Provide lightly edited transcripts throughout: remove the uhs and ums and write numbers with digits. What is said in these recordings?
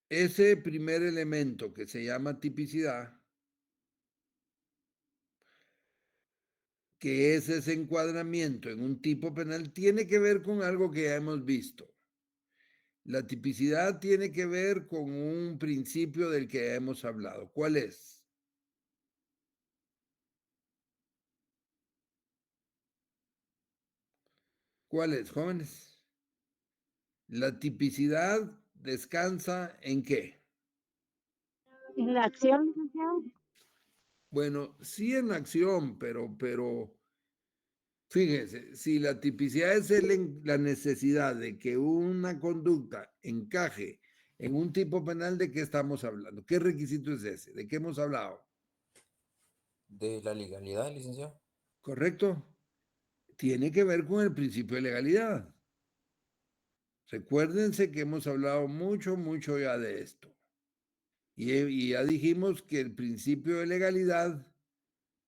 ese primer elemento que se llama tipicidad, que es ese encuadramiento en un tipo penal, tiene que ver con algo que ya hemos visto. La tipicidad tiene que ver con un principio del que ya hemos hablado. ¿Cuál es? ¿Cuál es, jóvenes? La tipicidad descansa ¿en qué? En la acción, licenciado. Bueno, sí en la acción, pero fíjense, si la tipicidad es la necesidad de que una conducta encaje en un tipo penal, ¿de qué estamos hablando? ¿Qué requisito es ese? ¿De qué hemos hablado? De la legalidad, licenciado. ¿Correcto? Tiene que ver con el principio de legalidad. Recuérdense que hemos hablado mucho ya de esto. Y ya dijimos que el principio de legalidad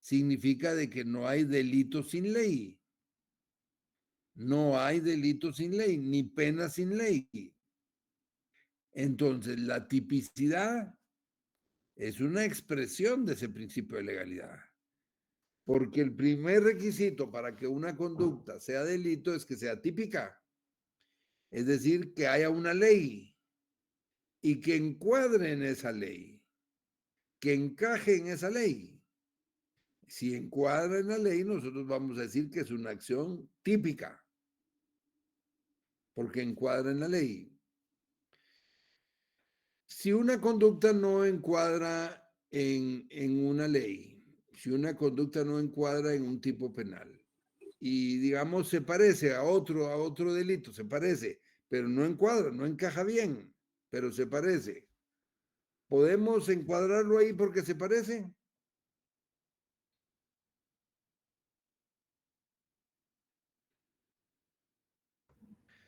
significa de que no hay delito sin ley. No hay delito sin ley, ni pena sin ley. Entonces, la tipicidad es una expresión de ese principio de legalidad. Porque el primer requisito para que una conducta sea delito es que sea típica. Es decir, que haya una ley y que encuadre en esa ley, que encaje en esa ley. Si encuadra en la ley, nosotros vamos a decir que es una acción típica, porque encuadra en la ley. Si una conducta no encuadra en una ley, si una conducta no encuadra en un tipo penal y digamos se parece a otro delito, se parece, pero no encuadra, no encaja bien, pero se parece. ¿Podemos encuadrarlo ahí porque se parece?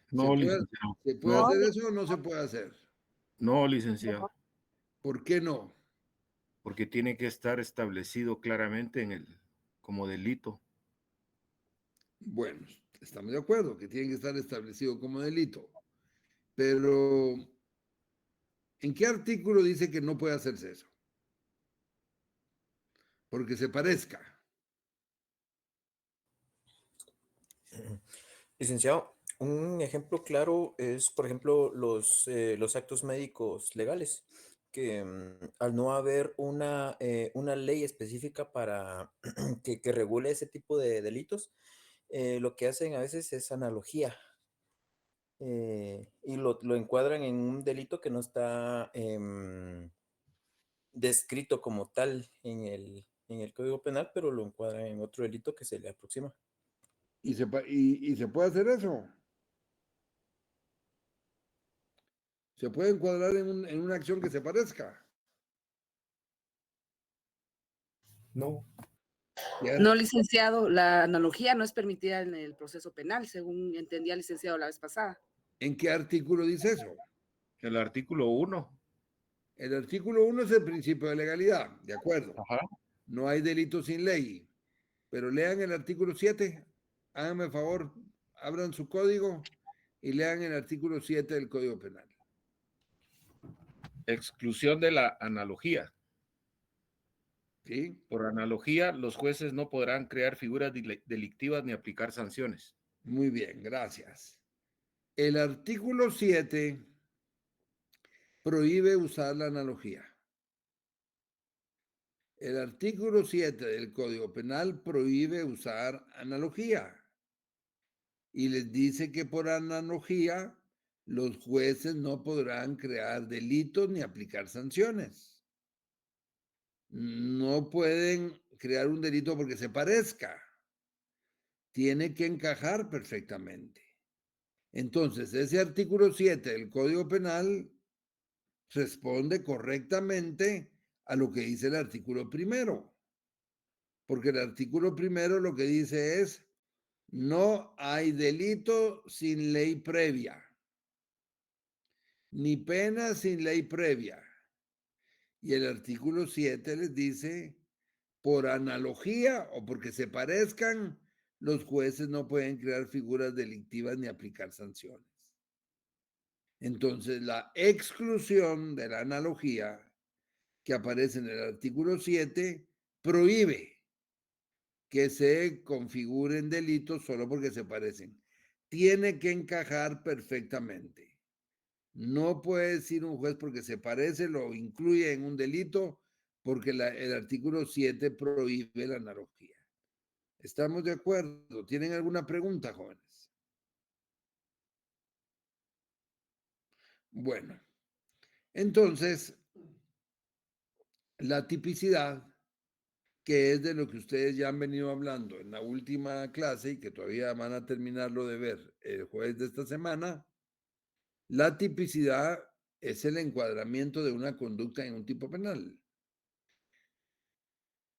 ¿Se No, puede, licenciado. ¿Se puede No, hacer eso o no se puede hacer? no, licenciado. ¿Por qué no? Porque tiene que estar establecido claramente como delito. Bueno, estamos de acuerdo que tiene que estar establecido como delito, pero ¿en qué artículo dice que no puede hacerse eso? Porque se parezca. Licenciado, un ejemplo claro es, por ejemplo, los actos médicos legales, que al no haber una ley específica para que regule ese tipo de delitos, lo que hacen a veces es analogía y lo encuadran en un delito que no está descrito como tal en el Código Penal, pero lo encuadran en otro delito que se le aproxima. Y se puede hacer eso. Se puede encuadrar en una acción que se parezca. No. Ya. No, licenciado, la analogía no es permitida en el proceso penal, según entendía el licenciado la vez pasada. ¿En qué artículo dice eso? El artículo 1. El artículo 1 es el principio de legalidad, de acuerdo. Ajá. No hay delito sin ley. Pero lean el artículo 7. Háganme el favor, abran su código y lean el artículo 7 del Código Penal. Exclusión de la analogía. ¿Sí? Por analogía, los jueces no podrán crear figuras delictivas ni aplicar sanciones. Muy bien, gracias. El artículo 7 prohíbe usar la analogía. El artículo 7 del Código Penal prohíbe usar analogía y les dice que por analogía los jueces no podrán crear delitos ni aplicar sanciones. No pueden crear un delito porque se parezca. Tiene que encajar perfectamente. Entonces, ese artículo 7 del Código Penal responde correctamente a lo que dice el artículo primero. Porque el artículo primero lo que dice es, no hay delito sin ley previa, ni pena sin ley previa. Y el artículo 7 les dice, por analogía o porque se parezcan, los jueces no pueden crear figuras delictivas ni aplicar sanciones. Entonces, la exclusión de la analogía que aparece en el artículo 7 prohíbe que se configuren delitos solo porque se parecen. Tiene que encajar perfectamente. No puede decir un juez porque se parece, lo incluye en un delito, porque el artículo 7 prohíbe la analogía. ¿Estamos de acuerdo? ¿Tienen alguna pregunta, jóvenes? Bueno, entonces, la tipicidad, que es de lo que ustedes ya han venido hablando en la última clase y que todavía van a terminarlo de ver el jueves de esta semana, la tipicidad es el encuadramiento de una conducta en un tipo penal.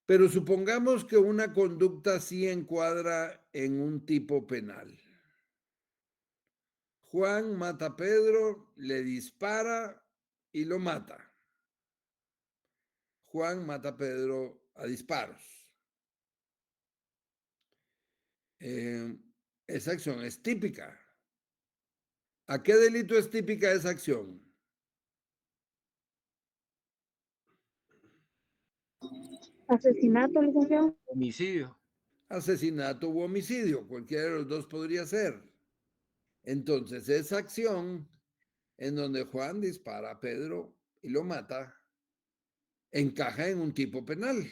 Pero supongamos que una conducta sí encuadra en un tipo penal. Juan mata a Pedro, le dispara y lo mata. Juan mata a Pedro a disparos. Esa acción es típica. ¿A qué delito es típica esa acción? Asesinato, licenciado. Homicidio. Asesinato u homicidio, cualquiera de los dos podría ser. Entonces, esa acción en donde Juan dispara a Pedro y lo mata, encaja en un tipo penal.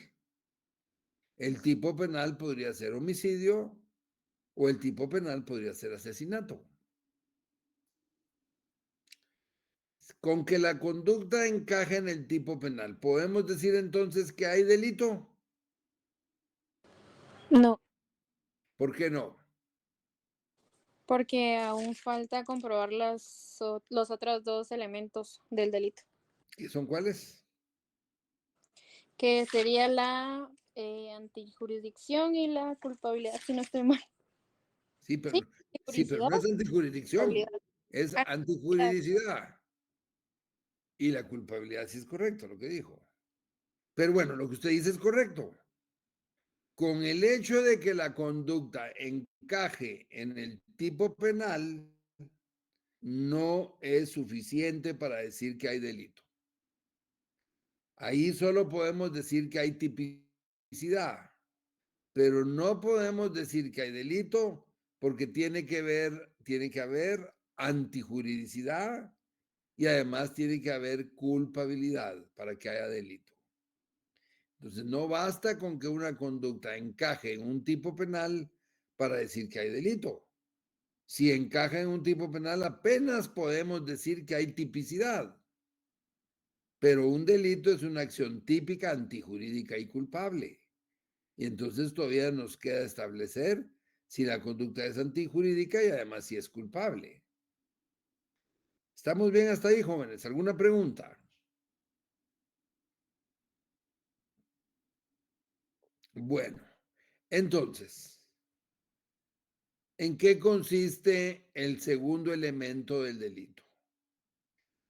El tipo penal podría ser homicidio o el tipo penal podría ser asesinato. Con que la conducta encaje en el tipo penal, ¿podemos decir entonces que hay delito? No, ¿Por qué no? porque aún falta comprobar los otros dos elementos del delito, ¿Qué son cuáles? que sería la antijurisdicción y la culpabilidad, si no estoy mal. Sí, Sí, pero antijuricidad, no es antijurisdicción, culpabilidad. es Ah, antijuridicidad. Y la culpabilidad sí es correcto lo que dijo. Pero bueno, lo que usted dice es correcto. Con el hecho de que la conducta encaje en el tipo penal, no es suficiente para decir que hay delito. Ahí solo podemos decir que hay tipicidad, pero no podemos decir que hay delito porque tiene que haber antijuridicidad y además tiene que haber culpabilidad para que haya delito. Entonces, no basta con que una conducta encaje en un tipo penal para decir que hay delito. Si encaja en un tipo penal, apenas podemos decir que hay tipicidad. Pero un delito es una acción típica, antijurídica y culpable. Y entonces todavía nos queda establecer si la conducta es antijurídica y además si es culpable. ¿Estamos bien hasta ahí, jóvenes? ¿Alguna pregunta? Bueno, entonces, ¿en qué consiste el segundo elemento del delito?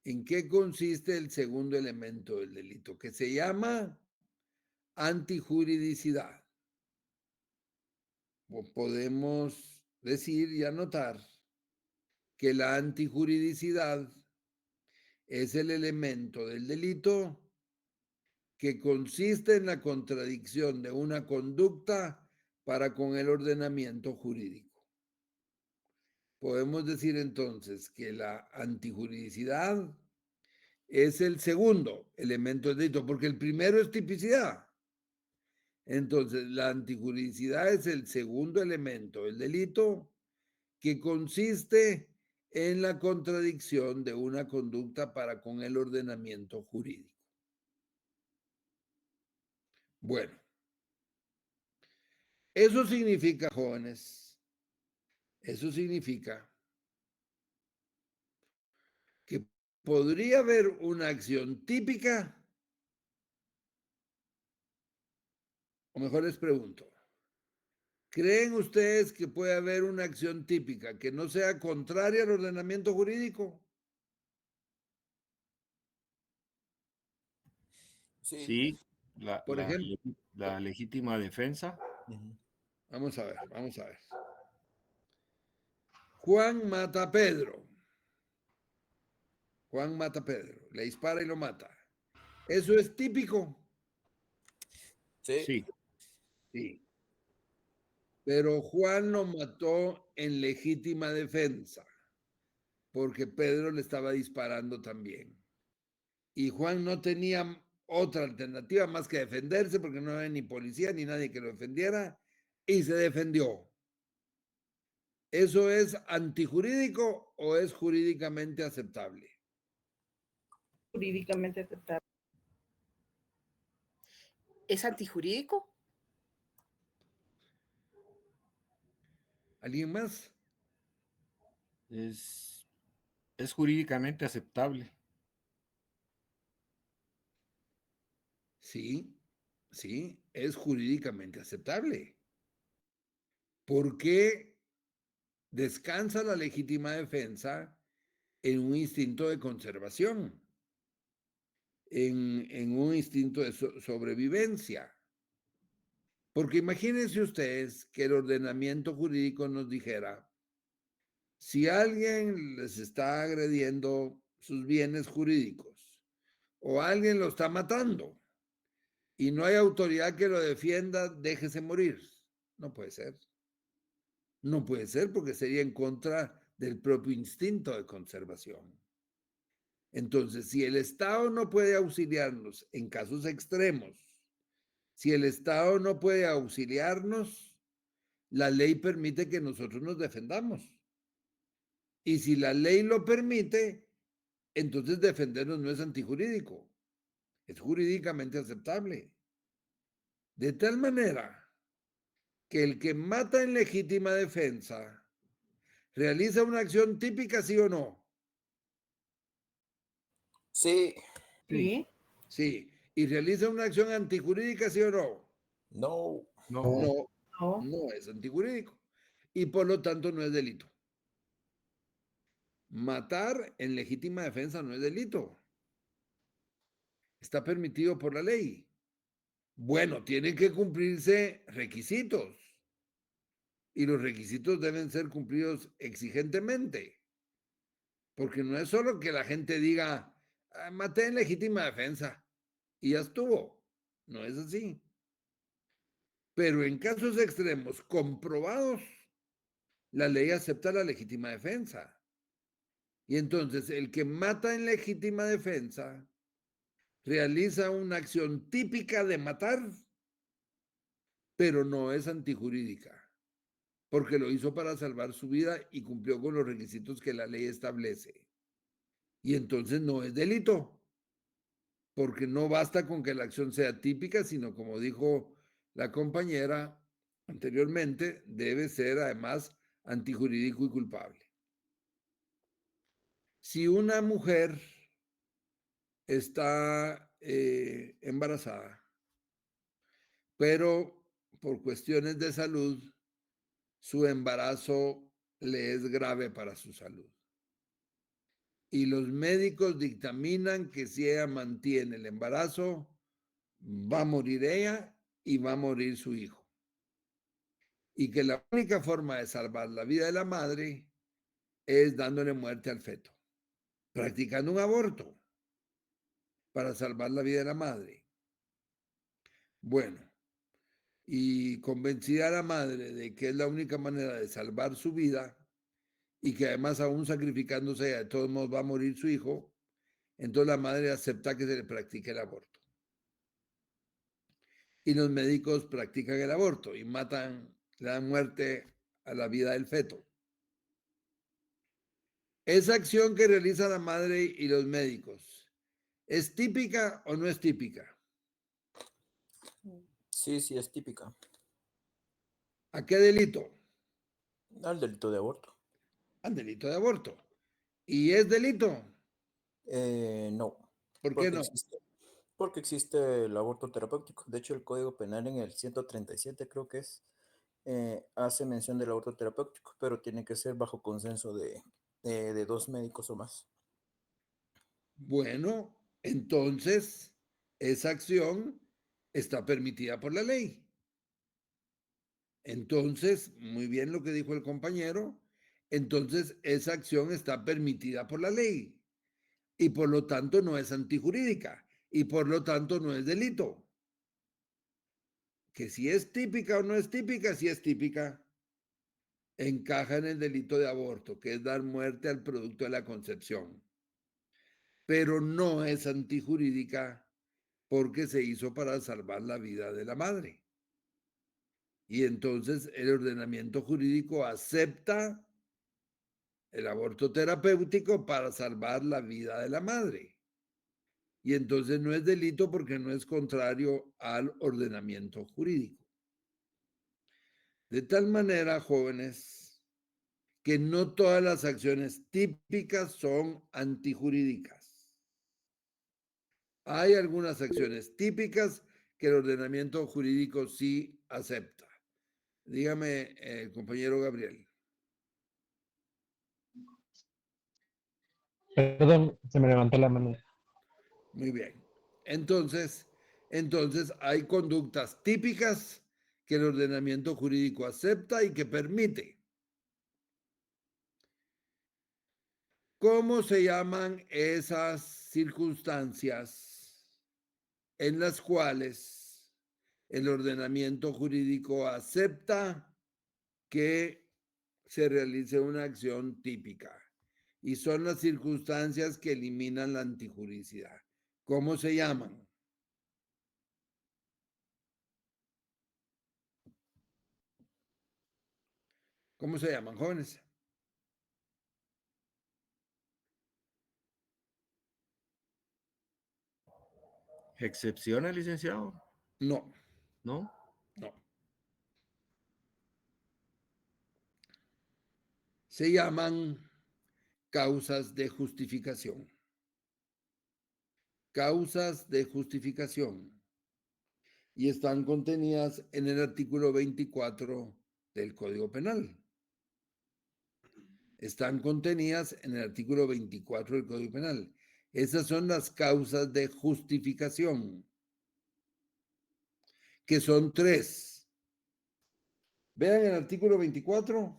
¿En qué consiste el segundo elemento del delito? Que se llama antijuridicidad. O podemos decir y anotar que la antijuridicidad es el elemento del delito que consiste en la contradicción de una conducta para con el ordenamiento jurídico. Podemos decir entonces que la antijuridicidad es el segundo elemento del delito, porque el primero es tipicidad. Entonces, la antijuridicidad es el segundo elemento del delito que consiste en la contradicción de una conducta para con el ordenamiento jurídico. Bueno, eso significa, jóvenes, eso significa que podría haber una acción típica, o mejor les pregunto, ¿creen ustedes que puede haber una acción típica que no sea contraria al ordenamiento jurídico? Sí. Sí, la, Por la, ejemplo, la legítima defensa. Ujú. vamos a ver, vamos a ver. Juan mata a Pedro. Juan mata a Pedro, le dispara y lo mata. ¿Eso es típico? Sí. Sí, Sí. Pero Juan lo mató en legítima defensa, porque Pedro le estaba disparando también. Y Juan no tenía otra alternativa más que defenderse, porque no había ni policía ni nadie que lo defendiera, y se defendió. ¿Eso es antijurídico o es jurídicamente aceptable? Jurídicamente aceptable. ¿Es antijurídico? ¿Alguien más? es jurídicamente aceptable. Sí, sí, es jurídicamente aceptable. Porque descansa la legítima defensa en un instinto de conservación, en un instinto de sobrevivencia. Porque imagínense ustedes que el ordenamiento jurídico nos dijera, si alguien les está agrediendo sus bienes jurídicos o alguien lo está matando y no hay autoridad que lo defienda, déjese morir. No puede ser. No puede ser porque sería en contra del propio instinto de conservación. Entonces, si el Estado no puede auxiliarnos en casos extremos, si el Estado no puede auxiliarnos, la ley permite que nosotros nos defendamos. Y si la ley lo permite, entonces defendernos no es antijurídico, es jurídicamente aceptable. De tal manera que el que mata en legítima defensa realiza una acción típica, ¿sí o no? Sí. Sí. Sí. ¿Y realiza una acción antijurídica, sí o no? No. No, No, No. no es antijurídico. Y por lo tanto no es delito. Matar en legítima defensa no es delito. Está permitido por la ley. Bueno, tienen que cumplirse requisitos. Y los requisitos deben ser cumplidos exigentemente. Porque no es solo que la gente diga, maté en legítima defensa y ya estuvo. No es así. Pero en casos extremos comprobados, la ley acepta la legítima defensa. Y entonces el que mata en legítima defensa realiza una acción típica de matar, pero no es antijurídica, porque lo hizo para salvar su vida y cumplió con los requisitos que la ley establece. Y entonces no es delito, porque no basta con que la acción sea típica, sino como dijo la compañera anteriormente, debe ser además antijurídico y culpable. Si una mujer está embarazada, pero por cuestiones de salud, su embarazo le es grave para su salud. Y los médicos dictaminan que si ella mantiene el embarazo, va a morir ella y va a morir su hijo. Y que la única forma de salvar la vida de la madre es dándole muerte al feto, practicando un aborto para salvar la vida de la madre. Bueno, y convencida a la madre de que es la única manera de salvar su vida y que además aún sacrificándose de todos modos va a morir su hijo, entonces la madre acepta que se le practique el aborto. Y los médicos practican el aborto y matan, le dan muerte a la vida del feto. Esa acción que realiza la madre y los médicos, ¿es típica o no es típica? Sí, sí, es típica. ¿A qué delito? Al delito de aborto. Al delito de aborto. ¿Y es delito? No. ¿Por qué no? Porque existe el aborto terapéutico. De hecho, el Código Penal en el 137 creo que es, hace mención del aborto terapéutico, pero tiene que ser bajo consenso de 2 médicos o más. Bueno, entonces esa acción está permitida por la ley. Entonces, muy bien lo que dijo el compañero, entonces esa acción está permitida por la ley. y por lo tanto no es antijurídica y por lo tanto no es delito. Que si es típica o no es típica, si es típica, encaja en el delito de aborto, que es dar muerte al producto de la concepción. Pero no es antijurídica porque se hizo para salvar la vida de la madre. Y entonces el ordenamiento jurídico acepta el aborto terapéutico para salvar la vida de la madre. Y entonces no es delito porque no es contrario al ordenamiento jurídico. De tal manera, jóvenes, que no todas las acciones típicas son antijurídicas. Hay algunas acciones típicas que el ordenamiento jurídico sí acepta. Dígame, compañero Gabriel. Perdón, se me levantó la mano. Muy bien. Entonces hay conductas típicas que el ordenamiento jurídico acepta y que permite. ¿Cómo se llaman esas circunstancias en las cuales el ordenamiento jurídico acepta que se realice una acción típica? Y son las circunstancias que eliminan la antijuricidad. ¿Cómo se llaman? ¿Cómo se llaman, jóvenes? ¿Excepciones, licenciado? No, ¿No? no. Se llaman causas de justificación. Causas de justificación. Y están contenidas en el artículo 24 del Código Penal. Están contenidas en el artículo 24 del Código Penal. Esas son las causas de justificación, que son 3. Vean el artículo 24.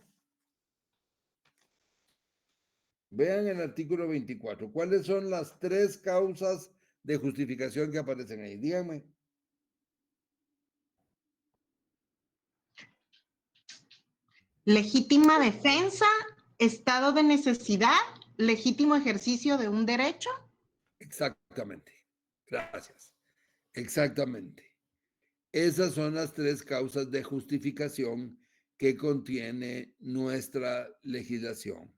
Vean el artículo 24. ¿Cuáles son las 3 causas de justificación que aparecen ahí? Díganme. Legítima defensa, estado de necesidad, legítimo ejercicio de un derecho. Exactamente. Gracias. Exactamente. Esas son las 3 causas de justificación que contiene nuestra legislación.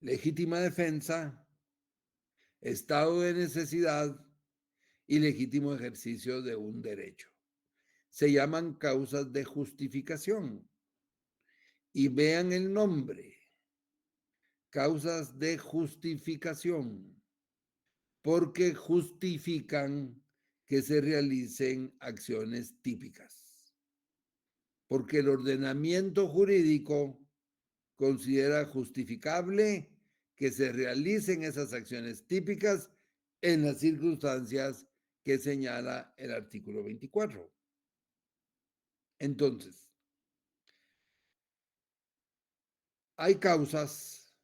Legítima defensa, estado de necesidad y legítimo ejercicio de un derecho. Se llaman causas de justificación. Y vean el nombre. Causas de justificación. Porque justifican que se realicen acciones típicas. Porque el ordenamiento jurídico considera justificable que se realicen esas acciones típicas en las circunstancias que señala el artículo 24. Entonces, hay causas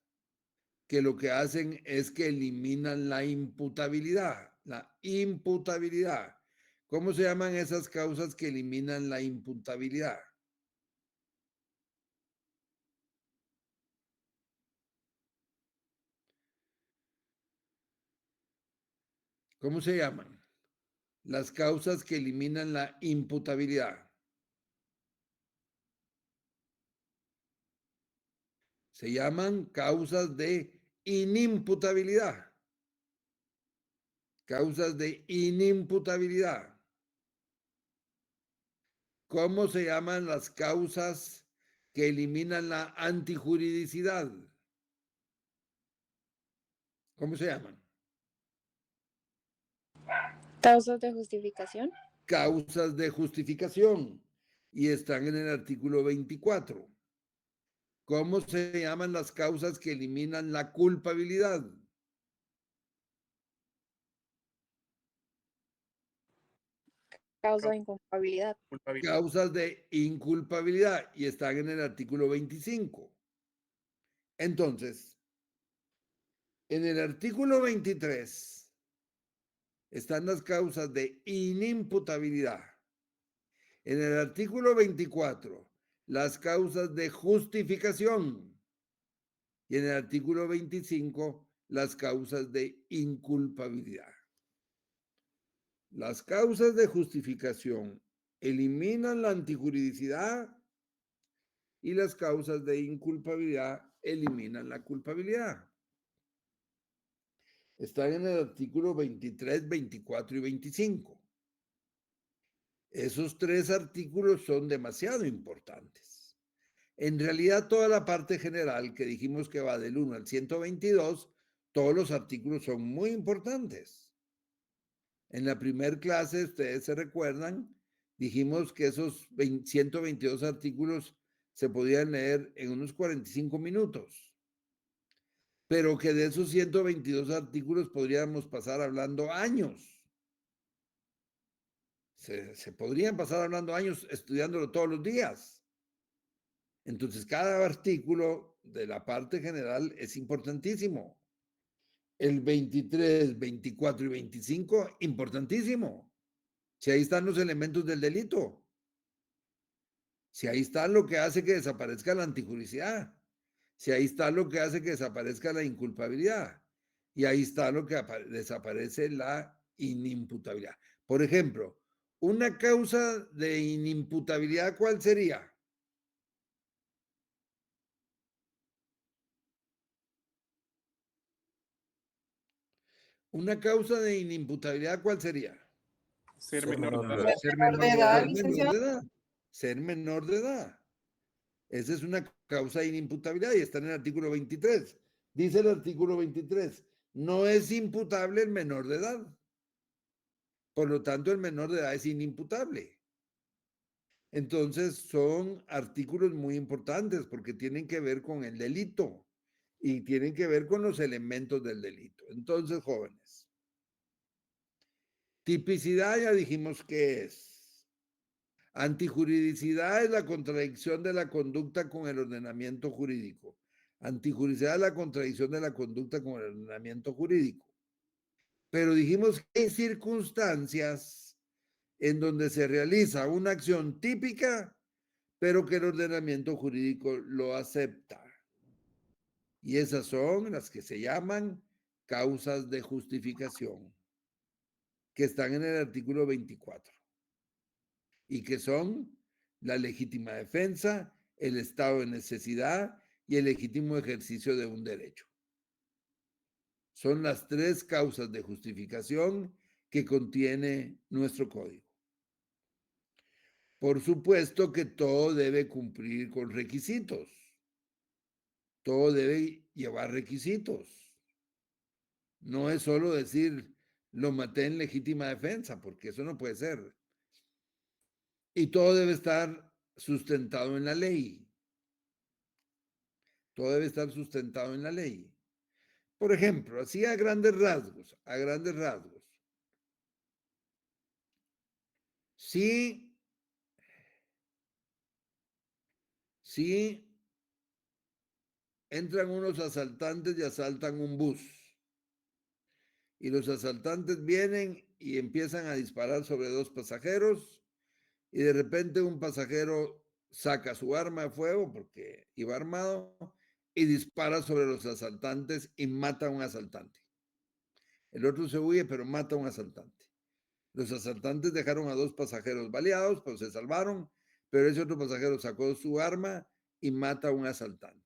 que lo que hacen es que eliminan la imputabilidad. La imputabilidad. ¿Cómo se llaman esas causas que eliminan la imputabilidad? ¿Cómo se llaman? Las causas que eliminan la imputabilidad. Se llaman causas de inimputabilidad. Causas de inimputabilidad. ¿Cómo se llaman las causas que eliminan la antijuridicidad? ¿Cómo se llaman? Causas de justificación. Causas de justificación. Y están en el artículo 24. ¿Cómo se llaman las causas que eliminan la culpabilidad? Causa de inculpabilidad. Causas de inculpabilidad y están en el artículo 25. Entonces, En el artículo 23 están las causas de inimputabilidad. En el artículo 24, las causas de justificación. Y en el artículo 25, las causas de inculpabilidad. Las causas de justificación eliminan la antijuridicidad y las causas de inculpabilidad eliminan la culpabilidad. Están en el artículo 23, 24 y 25. Esos tres artículos son demasiado importantes. En realidad, toda la parte general que dijimos que va del 1 al 122, todos los artículos son muy importantes. En la primera clase, ustedes se recuerdan, dijimos que esos 122 artículos se podían leer en unos 45 minutos, pero que de esos 122 artículos podríamos pasar hablando años. Se podrían pasar hablando años estudiándolo todos los días. Entonces, cada artículo de la parte general es importantísimo. El 23, 24 y 25, importantísimo. Si ahí están los elementos del delito. Si ahí está lo que hace que desaparezca la antijuricidad. Si ahí está lo que hace que desaparezca la inculpabilidad. Y ahí está lo que desaparece la inimputabilidad. Por ejemplo, una causa de inimputabilidad, ¿cuál sería? Una causa de inimputabilidad, ¿cuál sería? Ser menor menor de de edad. edad. Ser menor de edad, edad. Ser menor licenciado. de edad. Ser menor de edad. Esa es una causa de inimputabilidad y está en el artículo 23. Dice el artículo 23, no es imputable el menor de edad. Por lo tanto, el menor de edad es inimputable. Entonces, son artículos muy importantes porque tienen que ver con el delito y tienen que ver con los elementos del delito. Entonces, jóvenes, tipicidad ya dijimos que es. Antijuridicidad es la contradicción de la conducta con el ordenamiento jurídico. Antijuridicidad es la contradicción de la conducta con el ordenamiento jurídico. Pero dijimos que hay circunstancias en donde se realiza una acción típica, pero que el ordenamiento jurídico lo acepta. Y esas son las que se llaman causas de justificación, que están en el artículo 24. Y que son la legítima defensa, el estado de necesidad y el legítimo ejercicio de un derecho. Son las tres causas de justificación que contiene nuestro código. Por supuesto que todo debe cumplir con requisitos. Todo debe llevar requisitos. No es solo decir, lo maté en legítima defensa, porque eso no puede ser. Y todo debe estar sustentado en la ley. Todo debe estar sustentado en la ley. Por ejemplo, así a grandes rasgos. Si entran unos asaltantes y asaltan un bus, y los asaltantes vienen y empiezan a disparar sobre dos pasajeros, y de repente un pasajero saca su arma de fuego porque iba armado y dispara sobre los asaltantes y mata a un asaltante. El otro se huye, pero mata a un asaltante. Los asaltantes dejaron a dos pasajeros baleados, pues se salvaron, pero ese otro pasajero sacó su arma y mata a un asaltante.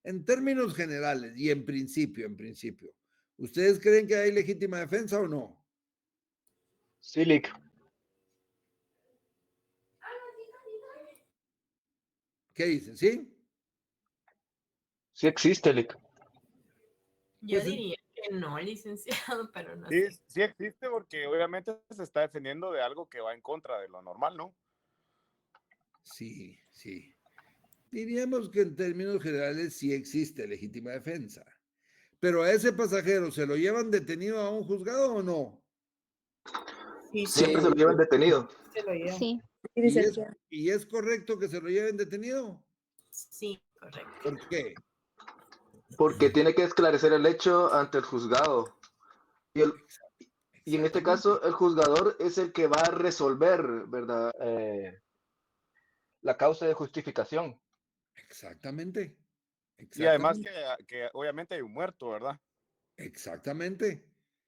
En términos generales y en principio, ¿ustedes creen que hay legítima defensa o no? Sí, Lic. ¿Qué dicen? ¿Sí? Sí existe, Lic. Yo Pues, diría que no, licenciado, pero no Sí, sé. sí existe porque obviamente se está defendiendo de algo que va en contra de lo normal, ¿no? Sí. Diríamos que en términos generales sí existe legítima defensa. Pero a ese pasajero, ¿se lo llevan detenido a un juzgado o no? Sí, Siempre se lo llevan detenido. se lo llevo. Sí. ¿Y es correcto que se lo lleven detenido? Sí, correcto. ¿Por qué? Porque tiene que esclarecer el hecho ante el juzgado. Y, y en este caso, el juzgador es el que va a resolver, ¿verdad? La causa de justificación. Exactamente. Y además Exactamente. que obviamente hay un muerto, ¿verdad? Exactamente.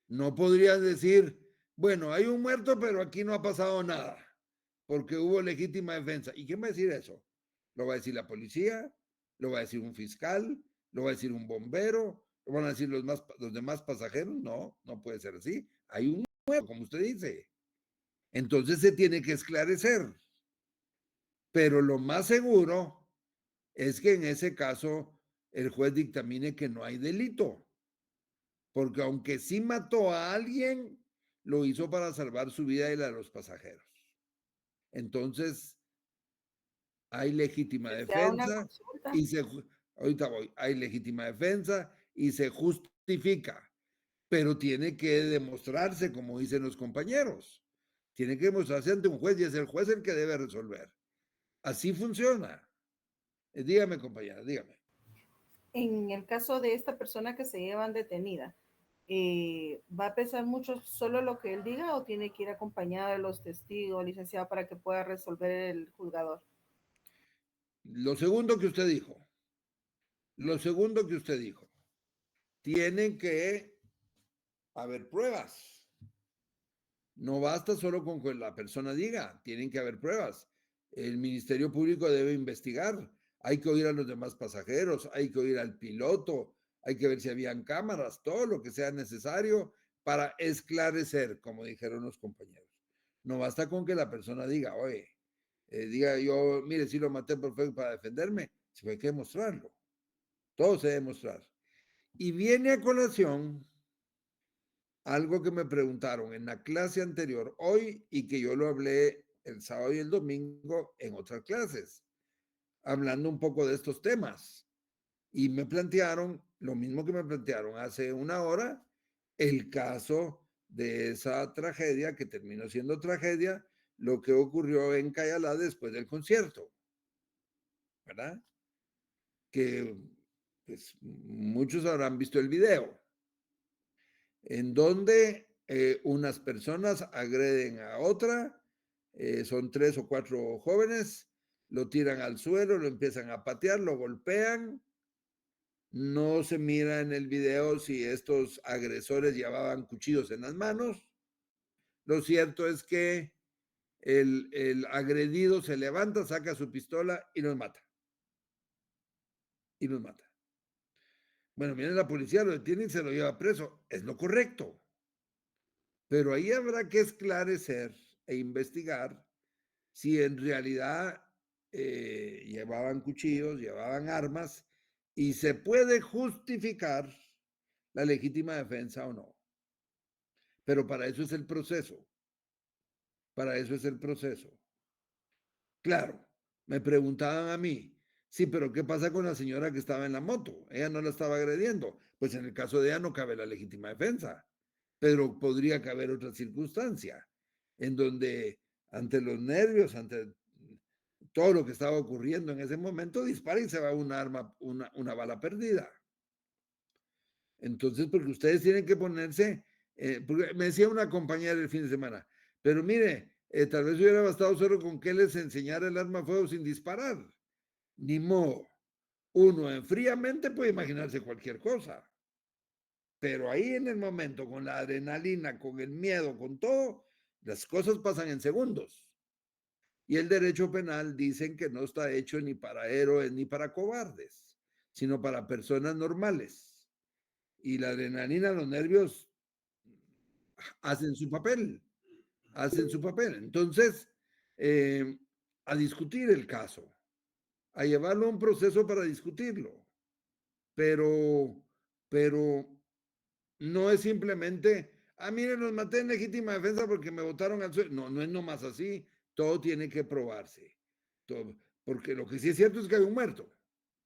No podrías decir, bueno, hay un muerto, pero aquí no ha pasado nada, porque hubo legítima defensa. ¿Y quién va a decir eso? ¿Lo va a decir la policía? ¿Lo va a decir un fiscal? ¿Lo va a decir un bombero? ¿Lo van a decir los demás pasajeros? No, no puede ser así. Hay un muerto, como usted dice. Entonces se tiene que esclarecer. Pero lo más seguro es que en ese caso el juez dictamine que no hay delito. Porque aunque sí mató a alguien, lo hizo para salvar su vida y la de los pasajeros. Entonces, hay legítima defensa y ahorita voy, hay legítima defensa y se justifica, pero tiene que demostrarse, como dicen los compañeros. Tiene que demostrarse ante un juez y es el juez el que debe resolver. Así funciona. Dígame, compañera, dígame. En el caso de esta persona que se llevan detenida, ¿va a pesar mucho solo lo que él diga o tiene que ir acompañado de los testigos, licenciado, para que pueda resolver el juzgador? Lo segundo que usted dijo. Lo segundo que usted dijo. Tienen que haber pruebas. No basta solo con que la persona diga, tienen que haber pruebas. El Ministerio Público debe investigar. Hay que oír a los demás pasajeros, hay que oír al piloto, hay que ver si habían cámaras, todo lo que sea necesario para esclarecer, como dijeron los compañeros. No basta con que la persona diga, oye, diga yo, mire, sí lo maté perfecto para defenderme, si hay que demostrarlo. Todo se debe demostrar. Y viene a colación algo que me preguntaron en la clase anterior hoy y que yo lo hablé el sábado y el domingo en otras clases, hablando un poco de estos temas. Y me plantearon lo mismo que me plantearon hace una hora, el caso de esa tragedia que terminó siendo tragedia, lo que ocurrió en Cayalá después del concierto, ¿verdad? Que pues, muchos habrán visto el video, en donde unas personas agreden a otra, son 3 o 4 jóvenes, lo tiran al suelo, lo empiezan a patear, lo golpean. No se mira en el video si estos agresores llevaban cuchillos en las manos. Lo cierto es que el agredido se levanta, saca su pistola y los mata. Y los mata. Bueno, viene la policía, lo detiene y se lo lleva preso. Es lo correcto. Pero ahí habrá que esclarecer e investigar si en realidad llevaban cuchillos, llevaban armas y se puede justificar la legítima defensa o no. Pero para eso es el proceso. Para eso es el proceso. Claro, me preguntaban a mí, sí, pero ¿qué pasa con la señora que estaba en la moto? Ella no la estaba agrediendo. Pues en el caso de ella no cabe la legítima defensa, pero podría caber otra circunstancia en donde ante los nervios, ante todo lo que estaba ocurriendo en ese momento, dispara y se va una arma, una bala perdida. Entonces, porque ustedes tienen que ponerse, porque me decía una compañera el fin de semana, pero mire, tal vez hubiera bastado solo con que les enseñara el arma a fuego sin disparar. Ni modo. Uno fríamente puede imaginarse cualquier cosa. Pero ahí en el momento, con la adrenalina, con el miedo, con todo, las cosas pasan en segundos. Y el derecho penal dicen que no está hecho ni para héroes ni para cobardes, sino para personas normales. Y la adrenalina, los nervios hacen su papel, hacen su papel. Entonces, a discutir el caso, a llevarlo a un proceso para discutirlo, pero no es simplemente, miren, los maté en legítima defensa porque me votaron al suelo. No, no es nomás así, todo tiene que probarse. Todo, porque lo que sí es cierto es que hay un muerto,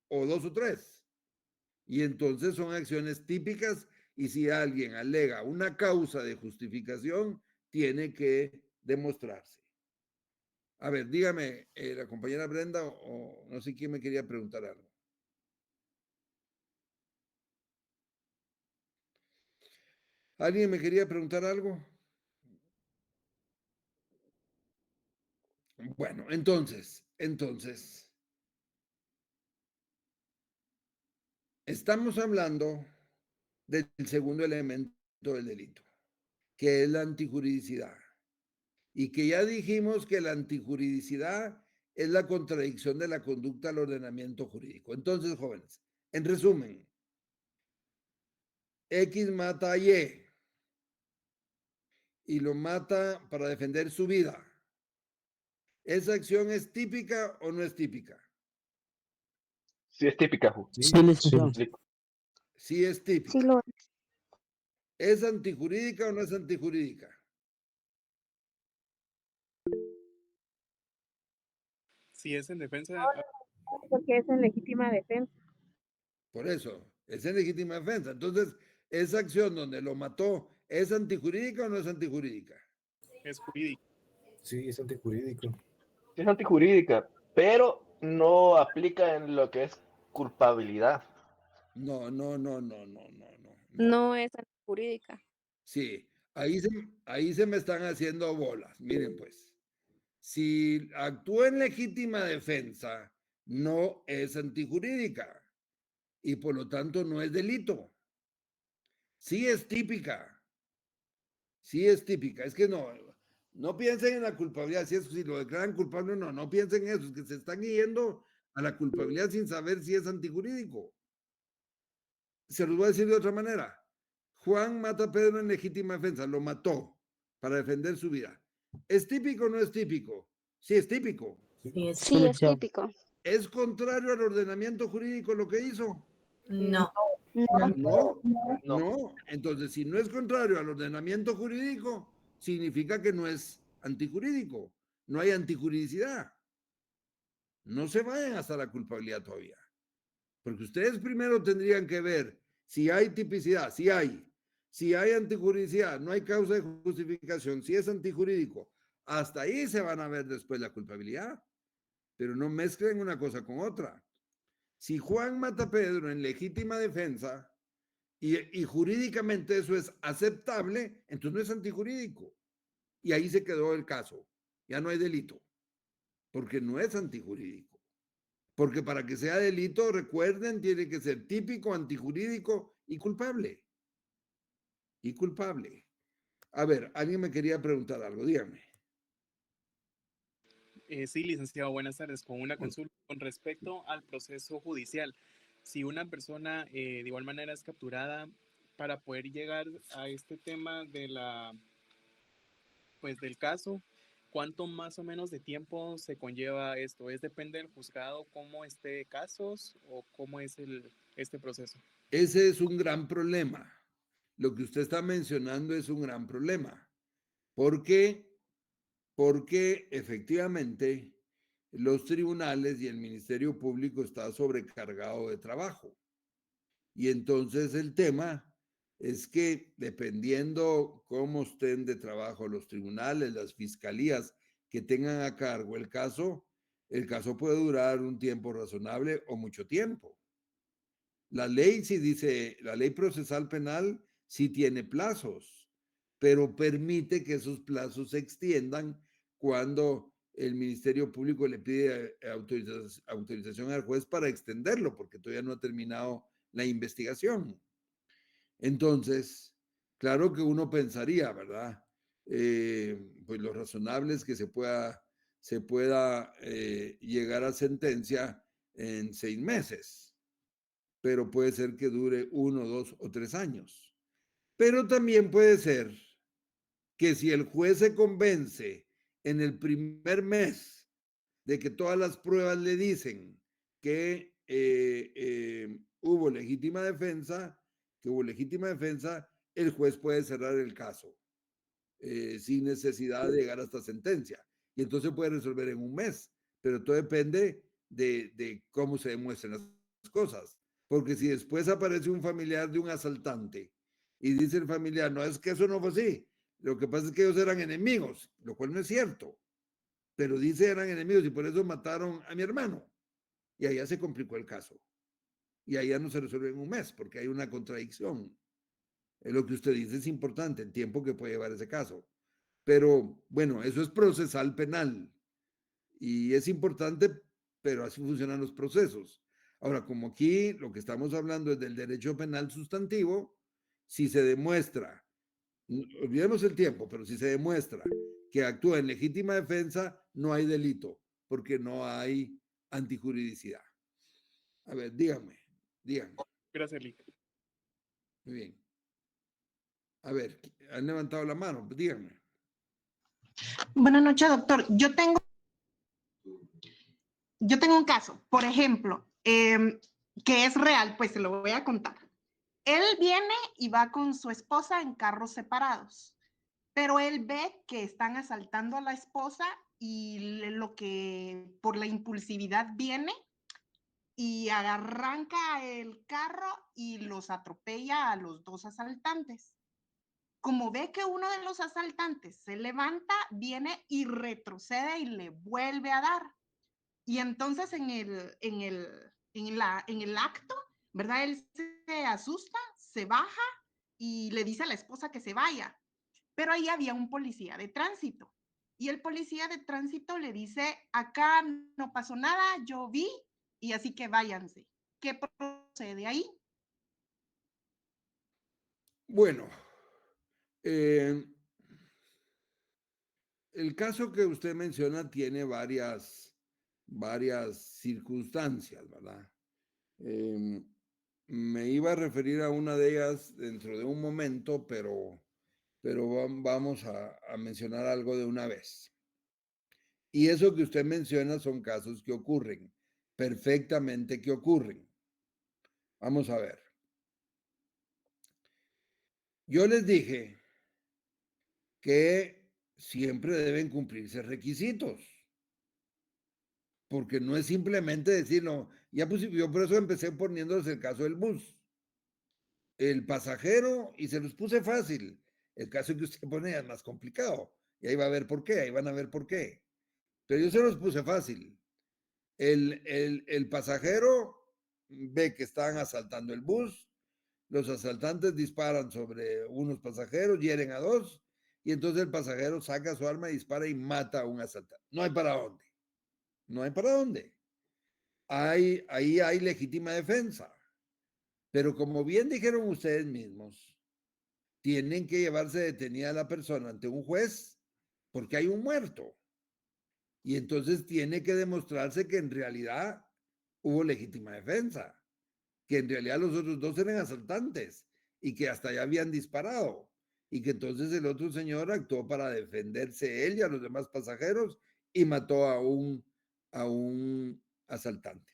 o 2 o 3. Y entonces son acciones típicas y si alguien alega una causa de justificación, tiene que demostrarse. A ver, dígame, la compañera Brenda o no sé quién me quería preguntar algo. ¿Alguien me quería preguntar algo? Bueno, entonces, estamos hablando del segundo elemento del delito, que es la antijuridicidad. Y que ya dijimos que la antijuridicidad es la contradicción de la conducta al ordenamiento jurídico. Entonces, jóvenes, en resumen, X mata a y lo mata para defender su vida. ¿Esa acción es típica o no es típica? Sí, es típica. Sí, licenciado. Sí es típica. Sí lo es. ¿Es antijurídica o no es antijurídica? Si es en defensa, Porque es en legítima defensa. Por eso, es en legítima defensa. Entonces, esa acción donde lo mató, ¿es antijurídica o no es antijurídica? es jurídico. Sí, es antijurídico. Sí, es antijurídica, pero no aplica en lo que es culpabilidad. No. No es jurídica. Sí, ahí se me están haciendo bolas. Miren pues, si actúa en legítima defensa, no es antijurídica y por lo tanto no es delito. Sí es típica. Sí es típica. Es que no piensen en la culpabilidad. Si lo declaran culpable o no, no piensen en eso. Es que se están yendo a la culpabilidad sin saber si es antijurídico. Se los voy a decir de otra manera. Juan mata a Pedro en legítima defensa, lo mató para defender su vida. ¿Es típico o no es típico? Sí, es típico. Sí, es Sí, es típico. ¿Es contrario al ordenamiento jurídico lo que hizo? No. No. Entonces, si no es contrario al ordenamiento jurídico, significa que no es antijurídico. No hay antijuridicidad. No se vayan hasta la culpabilidad todavía. Porque ustedes primero tendrían que ver si hay tipicidad, si hay antijuridicidad, no hay causa de justificación, si es antijurídico. Hasta ahí se van a ver después la culpabilidad. Pero no mezclen una cosa con otra. Si Juan mata a Pedro en legítima defensa y jurídicamente eso es aceptable, entonces no es antijurídico. Y ahí se quedó el caso. Ya no hay delito, porque no es antijurídico. Porque para que sea delito, recuerden, tiene que ser típico, antijurídico y culpable. Y culpable. A ver, alguien me quería preguntar algo, dígame. Sí, licenciado, buenas tardes. Con una consulta con respecto al proceso judicial. Si una persona de igual manera es capturada, para poder llegar a este tema de del caso, ¿cuánto más o menos de tiempo se conlleva esto? ¿Es depende del juzgado cómo esté casos o cómo es este proceso? Ese es un gran problema. Lo que usted está mencionando es un gran problema. ¿Por qué? Porque efectivamente los tribunales y el Ministerio Público está sobrecargado de trabajo. Y entonces el tema es que dependiendo cómo estén de trabajo los tribunales, las fiscalías que tengan a cargo el caso puede durar un tiempo razonable o mucho tiempo. La ley sí dice, la ley procesal penal sí tiene plazos, pero permite que esos plazos se extiendan cuando el Ministerio Público le pide autorización al juez para extenderlo, porque todavía no ha terminado la investigación. Entonces, claro que uno pensaría, ¿verdad? Pues lo razonable es que se pueda llegar a sentencia en 6 meses, pero puede ser que dure 1, 2 o 3 años. Pero también puede ser que si el juez se convence en el primer mes de que todas las pruebas le dicen que hubo legítima defensa, el juez puede cerrar el caso sin necesidad de llegar hasta sentencia. Y entonces puede resolver en un mes, pero todo depende de cómo se demuestren las cosas. Porque si después aparece un familiar de un asaltante y dice el familiar, no, es que eso no fue así, lo que pasa es que ellos eran enemigos, lo cual no es cierto, pero dice eran enemigos y por eso mataron a mi hermano. Y allá se complicó el caso. Y allá no se resuelve en un mes porque hay una contradicción. Lo que usted dice es importante, el tiempo que puede llevar ese caso. Pero bueno, eso es procesal penal y es importante, pero así funcionan los procesos. Ahora, como aquí lo que estamos hablando es del derecho penal sustantivo, si se demuestra, olvidemos el tiempo, pero si se demuestra que actúa en legítima defensa, no hay delito, porque no hay antijuridicidad. A ver, dígame. Gracias, Lick. Muy bien. A ver, han levantado la mano, díganme. Buenas noches, doctor. Yo tengo un caso, por ejemplo, que es real, pues se lo voy a contar. Él viene y va con su esposa en carros separados, pero él ve que están asaltando a la esposa y lo que por la impulsividad viene y arranca el carro y los atropella a los dos asaltantes. Como ve que uno de los asaltantes se levanta, viene y retrocede y le vuelve a dar. Y entonces en el acto, ¿verdad? Él se asusta, se baja y le dice a la esposa que se vaya. Pero ahí había un policía de tránsito. Y el policía de tránsito le dice, acá no pasó nada, yo vi, y así que váyanse. ¿Qué procede ahí? Bueno, el caso que usted menciona tiene varias circunstancias, ¿verdad? Me iba a referir a una de ellas dentro de un momento, pero vamos a mencionar algo de una vez. Y eso que usted menciona son casos que ocurren, perfectamente que ocurren. Vamos a ver. Yo les dije que siempre deben cumplirse requisitos, porque no es simplemente decirlo. Ya pues, yo por eso empecé poniéndoles el caso del bus. El pasajero, y se los puse fácil. El caso que usted pone es más complicado. Y ahí va a ver por qué, ahí van a ver por qué. Pero yo se los puse fácil. El pasajero ve que están asaltando el bus, los asaltantes disparan sobre unos pasajeros, hieren a dos, y entonces el pasajero saca su arma, dispara y mata a un asaltante. No hay para dónde. No hay para dónde. Ahí hay legítima defensa. Pero como bien dijeron ustedes mismos, tienen que llevarse detenida a la persona ante un juez porque hay un muerto. Y entonces tiene que demostrarse que en realidad hubo legítima defensa, que en realidad los otros dos eran asaltantes y que hasta ya habían disparado y que entonces el otro señor actuó para defenderse él y a los demás pasajeros y mató a un asaltante.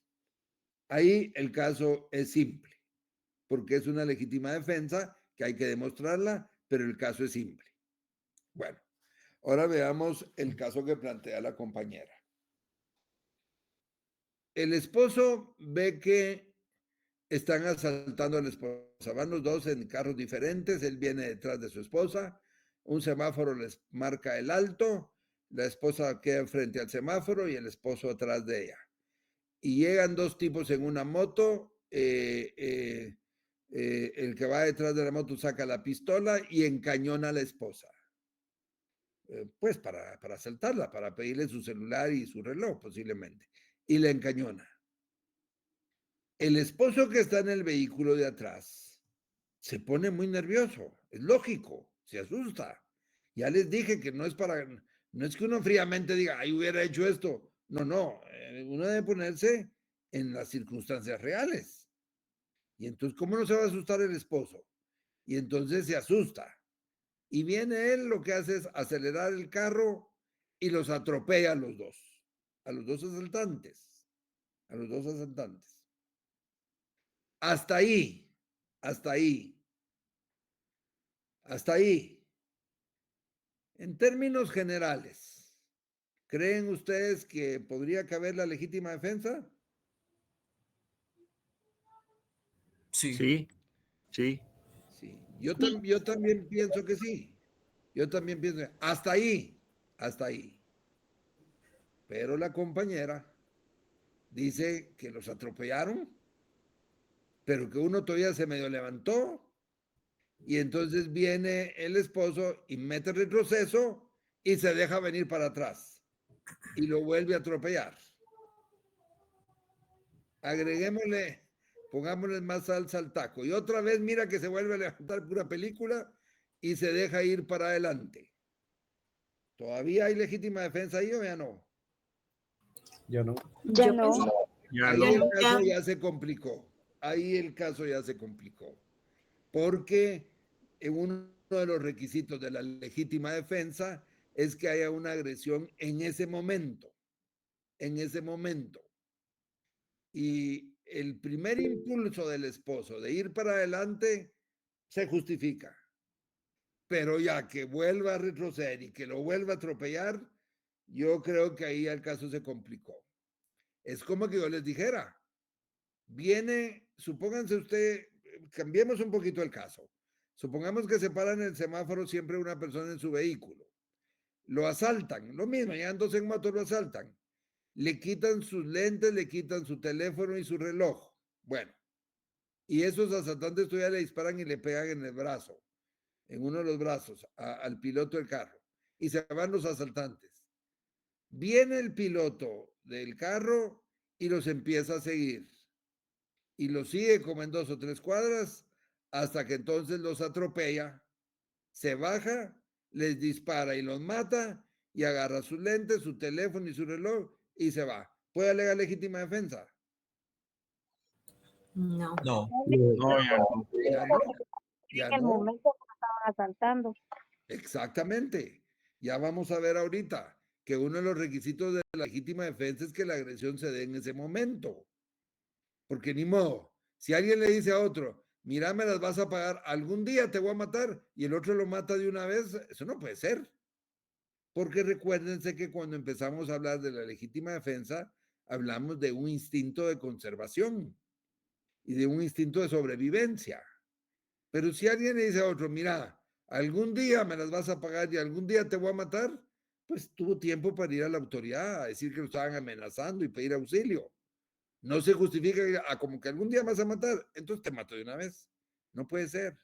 Ahí el caso es simple, porque es una legítima defensa que hay que demostrarla, pero el caso es simple. Bueno, ahora veamos el caso que plantea la compañera. El esposo ve que están asaltando a la esposa. Van los dos en carros diferentes. Él viene detrás de su esposa. Un semáforo les marca el alto. La esposa queda frente al semáforo y el esposo atrás de ella. Y llegan dos tipos en una moto. El que va detrás de la moto saca la pistola y encañona a la esposa. Pues para asaltarla, para pedirle su celular y su reloj posiblemente. Y la encañona. El esposo que está en el vehículo de atrás se pone muy nervioso, es lógico, se asusta. Ya les dije que no es que uno fríamente diga, ay, hubiera hecho esto. No, uno debe ponerse en las circunstancias reales. Y entonces, ¿cómo no se va a asustar el esposo? Y entonces se asusta. Y viene él, lo que hace es acelerar el carro y los atropella a los dos asaltantes. Hasta ahí. En términos generales, ¿creen ustedes que podría caber la legítima defensa? Sí. Yo también pienso que sí. Hasta ahí. Pero la compañera dice que los atropellaron, pero que uno todavía se medio levantó Y entonces viene el esposo y mete retroceso y se deja venir para atrás y lo vuelve a atropellar. Agreguémosle, pongámosle más salsa al taco. Y otra vez mira que se vuelve a levantar pura película y se deja ir para adelante. ¿Todavía hay legítima defensa ahí o ya no? Ya no. Ya no. Ahí el caso ya se complicó. Ahí el caso ya se complicó. Porque uno de los requisitos de la legítima defensa es que haya una agresión en ese momento. En ese momento. Y el primer impulso del esposo de ir para adelante se justifica. Pero ya que vuelva a retroceder y que lo vuelva a atropellar, yo creo que ahí el caso se complicó. Es como que yo les dijera, viene, supónganse usted, cambiemos un poquito el caso. Supongamos que se para en el semáforo siempre una persona en su vehículo. Lo asaltan, lo mismo, llegan dos en moto, lo asaltan. Le quitan sus lentes, le quitan su teléfono y su reloj. Bueno, y esos asaltantes todavía le disparan y le pegan en el brazo, en uno de los brazos, al piloto del carro. Y se van los asaltantes. Viene el piloto del carro y los empieza a seguir. Y los sigue como en 2 o 3 cuadras hasta que entonces los atropella, se baja, les dispara y los mata y agarra sus lentes, su teléfono y su reloj y se va. ¿Puede alegar legítima defensa? No. No, Ya no. Ya En el no. momento que estaban asaltando. Exactamente. Ya vamos a ver ahorita que uno de los requisitos de la legítima defensa es que la agresión se dé en ese momento. Porque ni modo, si alguien le dice a otro, mira, me las vas a pagar, algún día te voy a matar, y el otro lo mata de una vez, eso no puede ser. Porque recuérdense que cuando empezamos a hablar de la legítima defensa, hablamos de un instinto de conservación y de un instinto de sobrevivencia. Pero si alguien le dice a otro, mira, algún día me las vas a pagar y algún día te voy a matar, pues tuvo tiempo para ir a la autoridad a decir que lo estaban amenazando y pedir auxilio. No se justifica como que algún día me vas a matar, entonces te mato de una vez. No puede ser.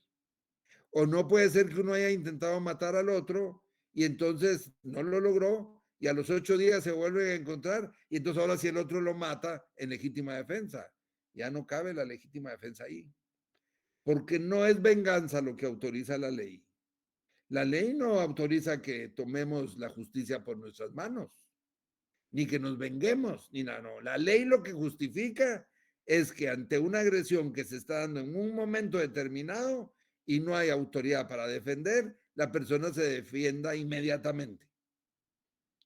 O no puede ser que uno haya intentado matar al otro y entonces no lo logró y a los 8 días se vuelve a encontrar y entonces ahora si el otro lo mata en legítima defensa. Ya no cabe la legítima defensa ahí. Porque no es venganza lo que autoriza la ley. La ley no autoriza que tomemos la justicia por nuestras manos, ni que nos venguemos, ni nada. No. La ley lo que justifica es que ante una agresión que se está dando en un momento determinado y no hay autoridad para defender, la persona se defienda inmediatamente.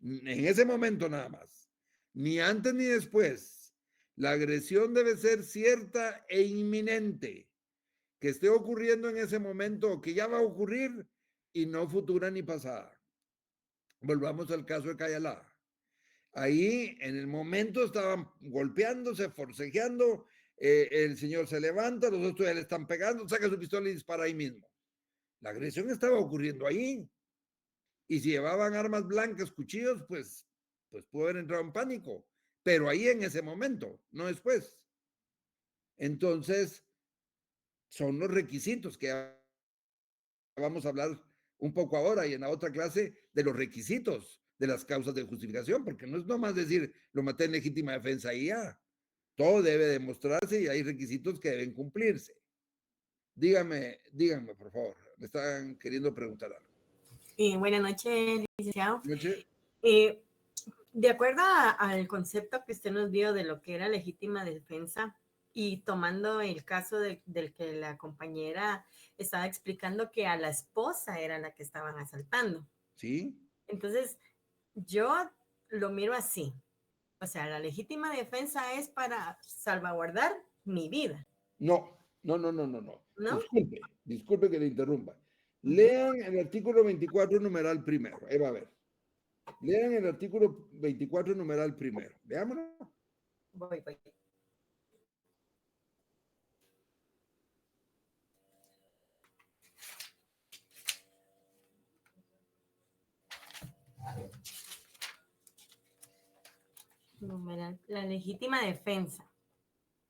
En ese momento nada más. Ni antes ni después. La agresión debe ser cierta e inminente, que esté ocurriendo en ese momento o que ya va a ocurrir y no futura ni pasada. Volvamos al caso de Cayalá. Ahí en el momento estaban golpeándose, forcejeando, el señor se levanta, los otros ya le están pegando, saca su pistola y dispara ahí mismo. La agresión estaba ocurriendo ahí. Y si llevaban armas blancas, cuchillos, pues pudo haber entrado en pánico. Pero ahí en ese momento, no después. Entonces, son los requisitos que vamos a hablar un poco ahora y en la otra clase de los requisitos de las causas de justificación, porque no es nomás decir lo maté en legítima defensa y ya. Todo debe demostrarse y hay requisitos que deben cumplirse. Díganme, por favor, me están queriendo preguntar algo. Buenas noches, licenciado. Buenas noches. De acuerdo al concepto que usted nos dio de lo que era legítima defensa y tomando el caso del que la compañera estaba explicando que a la esposa era la que estaban asaltando. Sí. Entonces, yo lo miro así. O sea, la legítima defensa es para salvaguardar mi vida. No. ¿No? Disculpe que le interrumpa. Lean el artículo 24, numeral primero. Ahí va a ver. Lean el artículo 24, numeral primero. Veámoslo. Voy. Numeral, la legítima defensa.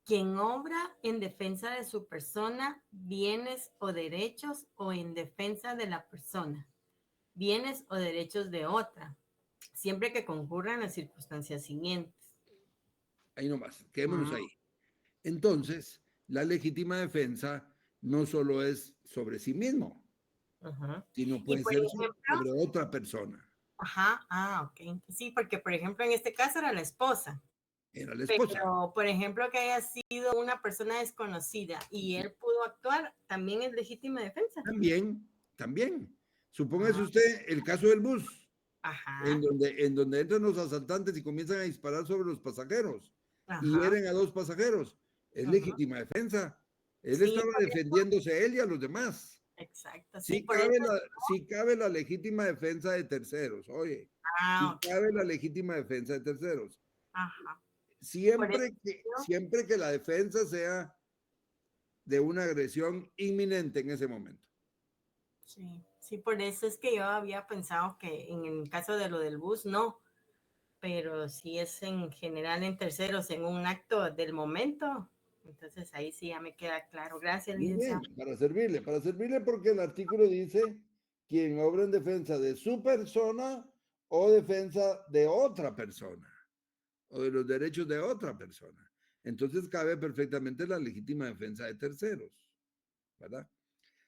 quien obra en defensa de su persona, bienes o derechos, o en defensa de la persona, bienes o derechos de otra, siempre que concurran las circunstancias siguientes. Ahí nomás, quedémonos ahí. Entonces, la legítima defensa no solo es sobre sí mismo, sino puede ser sobre otra persona. Ok. Sí, porque por ejemplo en este caso era la esposa. Era la esposa. Pero, por ejemplo, que haya sido una persona desconocida y él pudo actuar, ¿también es legítima defensa? También. Supóngase usted el caso del bus, Ajá. en donde entran los asaltantes y comienzan a disparar sobre los pasajeros y hieren a 2 pasajeros. Es legítima defensa. Él estaba defendiéndose a él y a los demás. Exacto. Sí cabe la legítima defensa de terceros, oye. Cabe la legítima defensa de terceros. Ajá. Siempre que la defensa sea de una agresión inminente en ese momento. Sí, por eso es que yo había pensado que en el caso de lo del bus, no. Pero si es en general en terceros, en un acto del momento, entonces ahí sí ya me queda claro. Gracias, licenciado. Bien, para servirle porque el artículo dice quien obra en defensa de su persona o defensa de otra persona o de los derechos de otra persona. Entonces cabe perfectamente la legítima defensa de terceros, ¿verdad?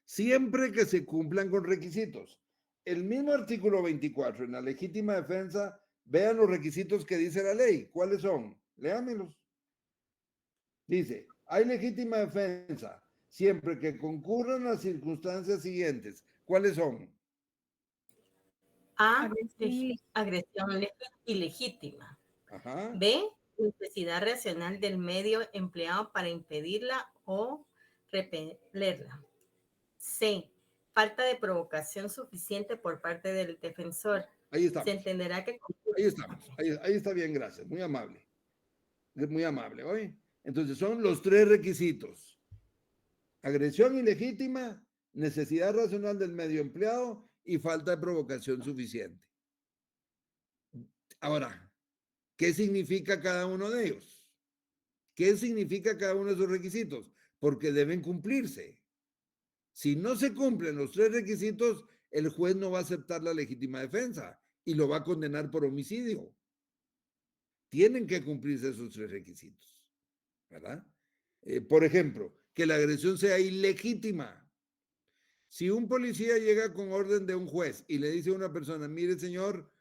Siempre que se cumplan con requisitos. El mismo artículo 24 en la legítima defensa, vean los requisitos que dice la ley. ¿Cuáles son? Léamelos. Dice, hay legítima defensa siempre que concurran las circunstancias siguientes. ¿Cuáles son? A, agresión ilegítima. B, necesidad racional del medio empleado para impedirla o repelerla. C, falta de provocación suficiente por parte del defensor. Ahí estamos. Se entenderá que... Ahí estamos. Ahí está bien, gracias. Muy amable. Muy amable, ¿oye? Entonces son los 3 requisitos. Agresión ilegítima, necesidad racional del medio empleado y falta de provocación suficiente. Ahora, ¿qué significa cada uno de ellos? ¿Qué significa cada uno de esos requisitos? Porque deben cumplirse. Si no se cumplen los 3 requisitos, el juez no va a aceptar la legítima defensa y lo va a condenar por homicidio. Tienen que cumplirse esos 3 requisitos, ¿verdad? Por ejemplo, que la agresión sea ilegítima. Si un policía llega con orden de un juez y le dice a una persona, mire señor,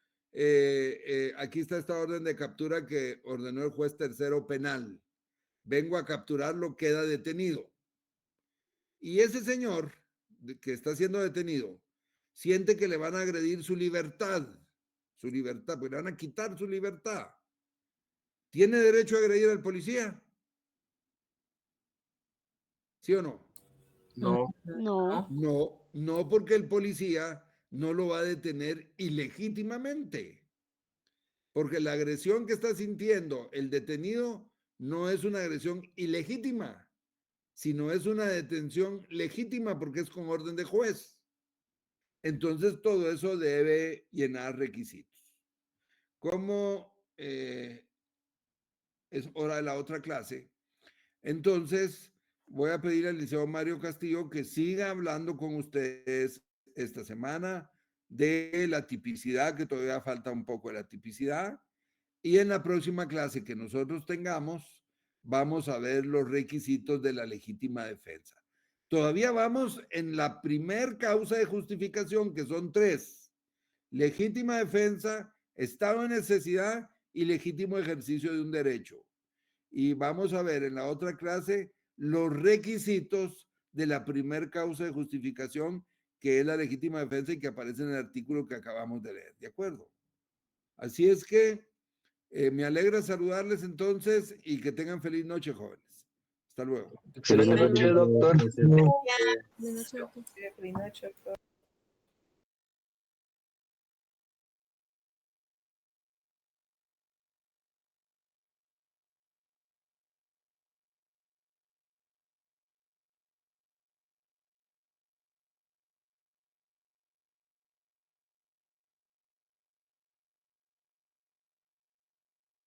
aquí está esta orden de captura que ordenó el juez tercero penal. Vengo a capturarlo, queda detenido. Y ese señor que está siendo detenido siente que le van a agredir su libertad, porque le van a quitar su libertad. ¿Tiene derecho a agredir al policía? ¿Sí o no? No, porque el policía no lo va a detener ilegítimamente. Porque la agresión que está sintiendo el detenido no es una agresión ilegítima, sino es una detención legítima porque es con orden de juez. Entonces todo eso debe llenar requisitos. Como es hora de la otra clase, entonces voy a pedir al licenciado Mario Castillo que siga hablando con ustedes esta semana de la tipicidad, que todavía falta un poco de la tipicidad, y en la próxima clase que nosotros tengamos, vamos a ver los requisitos de la legítima defensa. Todavía vamos en la primer causa de justificación, que son 3. Legítima defensa, estado de necesidad y legítimo ejercicio de un derecho. Y vamos a ver en la otra clase los requisitos de la primer causa de justificación, que es la legítima defensa y que aparece en el artículo que acabamos de leer. ¿De acuerdo? Así es que me alegra saludarles entonces y que tengan feliz noche, jóvenes. Hasta luego. Excelente noche, doctor. Feliz noche, doctor.